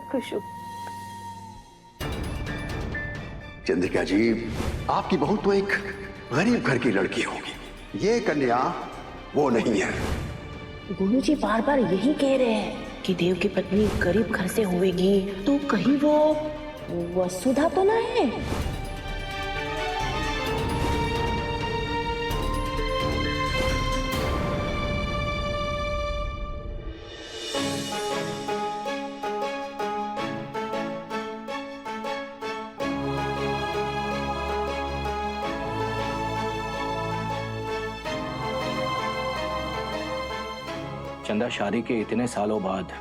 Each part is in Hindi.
खुश हूँ। चंद्रिका जी, आपकी बहू तो एक गरीब घर की लड़की होगी, ये कन्या वो नहीं है। गुरुजी बार बार यही कह रहे हैं कि देव की पत्नी गरीब घर से होगी, तो कहीं वो वसुधा तो ना है? चंदा, शादी के इतने सालों बाद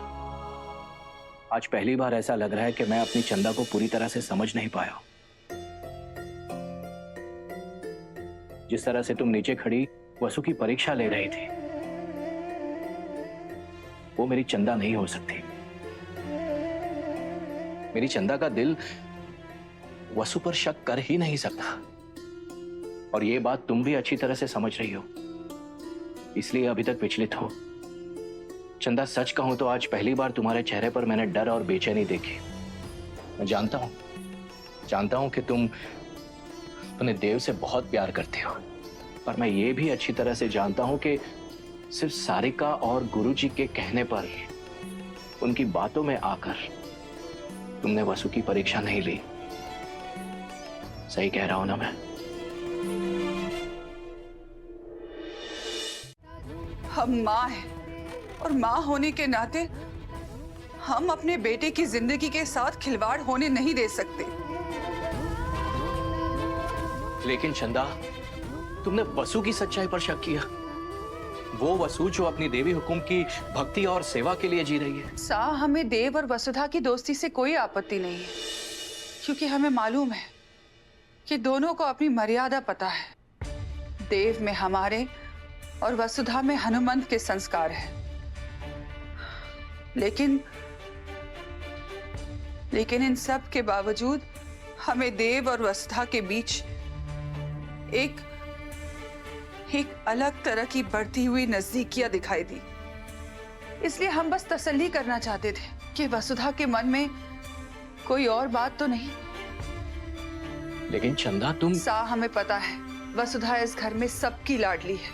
आज पहली बार ऐसा लग रहा है कि मैं अपनी चंदा को पूरी तरह से समझ नहीं पाया। जिस तरह से तुम नीचे खड़ी वसु की परीक्षा ले रही थी, वो मेरी चंदा नहीं हो सकती। मेरी चंदा का दिल वसु पर शक कर ही नहीं सकता, और ये बात तुम भी अच्छी तरह से समझ रही हो, इसलिए अभी तक विचलित हो। चंदा, सच कहूं तो आज पहली बार तुम्हारे चेहरे पर मैंने डर और बेचैनी देखी। मैं जानता हूं कि तुम अपने देव से बहुत प्यार करते हो, पर मैं ये भी अच्छी तरह से जानता हूं कि सिर्फ सारिका और गुरुजी के कहने पर, उनकी बातों में आकर तुमने वसु की परीक्षा नहीं ली। सही कह रहा हूं ना मैं? हम माँ हैं और माँ होने के नाते हम अपने बेटे की जिंदगी के साथ खिलवाड़ होने नहीं दे सकते। लेकिन चंदा, तुमने वसु की सच्चाई पर शक किया। वो वसु जो अपनी देवी हुकुम की भक्ति और सेवा के लिए जी रही है। सा, हमें देव और वसुधा की दोस्ती से कोई आपत्ति नहीं है, क्योंकि हमें मालूम है कि दोनों को अपनी मर्यादा पता है। देव में हमारे और वसुधा में हनुमंत के संस्कार है। लेकिन इन सब के बावजूद हमें देव और वसुधा के बीच एक अलग तरह की बढ़ती हुई नजदीकियां दिखाई दी। इसलिए हम बस तसल्ली करना चाहते थे कि वसुधा के मन में कोई और बात तो नहीं। लेकिन चंदा, सा, हमें पता है वसुधा इस घर में सबकी लाडली है।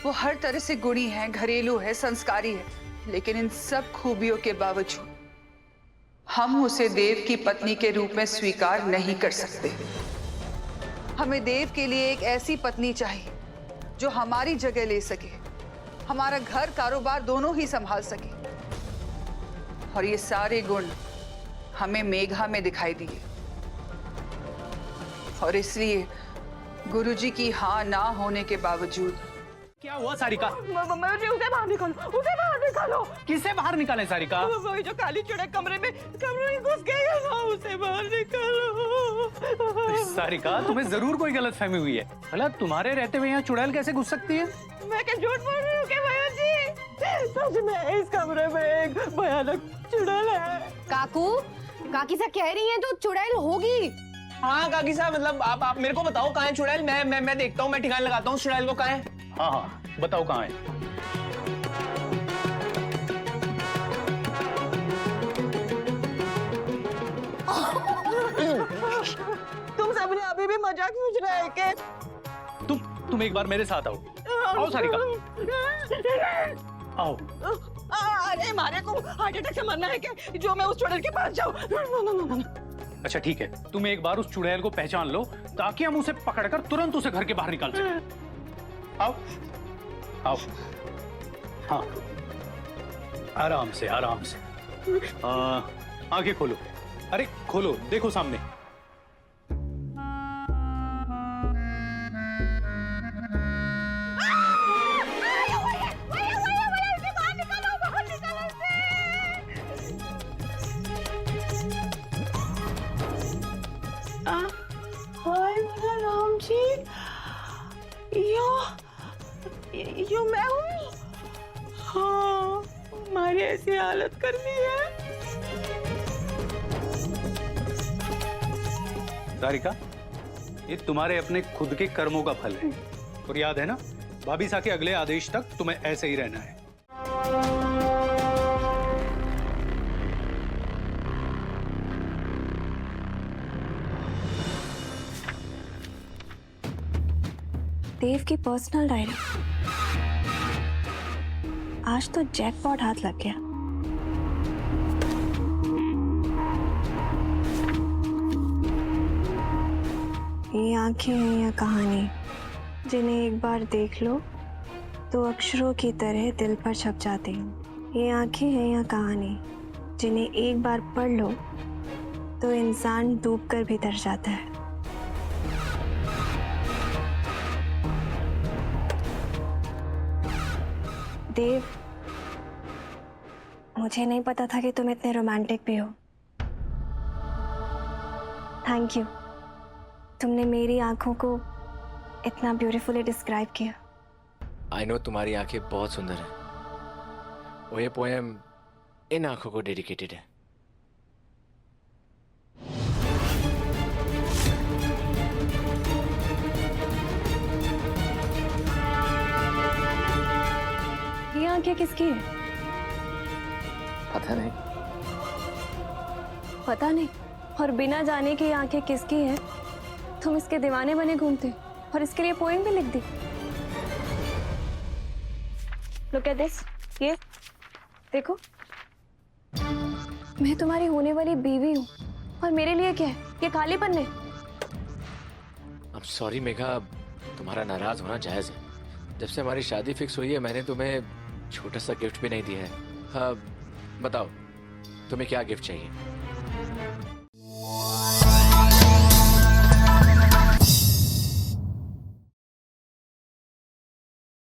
वो हर तरह से गुणी है, घरेलू है, संस्कारी है, लेकिन इन सब खूबियों के बावजूद हम उसे देव की पत्नी के रूप में स्वीकार नहीं कर सकते। हमें देव के लिए एक ऐसी पत्नी चाहिए जो हमारी जगह ले सके, हमारा घर कारोबार दोनों ही संभाल सके। और ये सारे गुण हमें मेघा में दिखाई दिए, और इसलिए गुरुजी की हाँ ना होने के बावजूद। क्या हुआ सारिका? उसे बाहर निकालो, उसे बाहर निकालो। किसे बाहर निकाले सारिका? वही जो काली चुड़ैल कमरे में घुस गई है ना, उसे बाहर निकालो। सारिका, तुम्हें जरूर कोई गलतफहमी हुई है। भला तुम्हारे रहते हुए यहाँ चुड़ैल कैसे घुस सकती है? मैं क्या झूठ बोल रही हूँ क्या भैया जी? सच में इस कमरे में एक भयानक चुड़ैल है। काकू, काकी से कह रही हैं तो चुड़ैल होगी। हाँ काकी साहब, मतलब आप मेरे को बताओ कहाँ है चुड़ैल। मैं देखता हूँ, मैं ठिकाने लगाता हूँ चुड़ैल को। कहाँ है? हाँ, बताओ कहाँ है। तुम सबने अभी भी मजाक सोच रहे हैं कि? तुम एक बार मेरे साथ आओ। आओ सारिका, आओ। अरे मारे को हार्ट अटैक से मरना है क्या जो मैं उस चुड़ैल के पास जाऊं? अच्छा ठीक है, तुम एक बार उस चुड़ैल को पहचान लो ताकि हम उसे पकड़कर तुरंत उसे घर के बाहर निकाल सकें। आओ आओ। हाँ, आराम से आराम से। आंखें खोलो। अरे खोलो, देखो सामने। राम जी, यो मैं हूँ। हाँ, हमारी ऐसी हालत कर दी है। सारिका, ये तुम्हारे अपने खुद के कर्मों का फल है, और याद है ना, भाभी सा के अगले आदेश तक तुम्हें ऐसे ही रहना है। देव की पर्सनल डायरी। आज तो जैकपॉट हाथ लग गया। ये आंखें हैं या कहानी जिन्हें एक बार देख लो तो अक्षरों की तरह दिल पर छप जाती हैं। ये आंखें हैं या कहानी जिन्हें एक बार पढ़ लो तो इंसान डूबकर भी तर जाता है। देव, मुझे नहीं पता था कि तुम इतने रोमांटिक भी हो। थैंक यू, तुमने मेरी आंखों को इतना ब्यूटीफुली डिस्क्राइब किया। आई नो तुम्हारी आंखें बहुत सुंदर हैं। और ये पोएम इन आंखों को डेडिकेटेड है। ये आंखें किसकी है? पता नहीं। पता नहीं, और बिना जाने कि ये आंखें किसकी हैं तुम इसके दीवाने बने घूमते और इसके लिए पोएम भी लिख दी। लुक एट दिस, ये देखो, मैं तुम्हारी होने वाली बीवी हूँ और मेरे लिए क्या है? ये खाली पन्ने। आई एम सॉरी मेघा, तुम्हारा नाराज होना जायज है। जब से हमारी शादी फिक्स हुई है मैंने तुम्हें छोटा सा गिफ्ट भी नहीं दिया है। हाँ बताओ, तुम्हें क्या गिफ्ट चाहिए?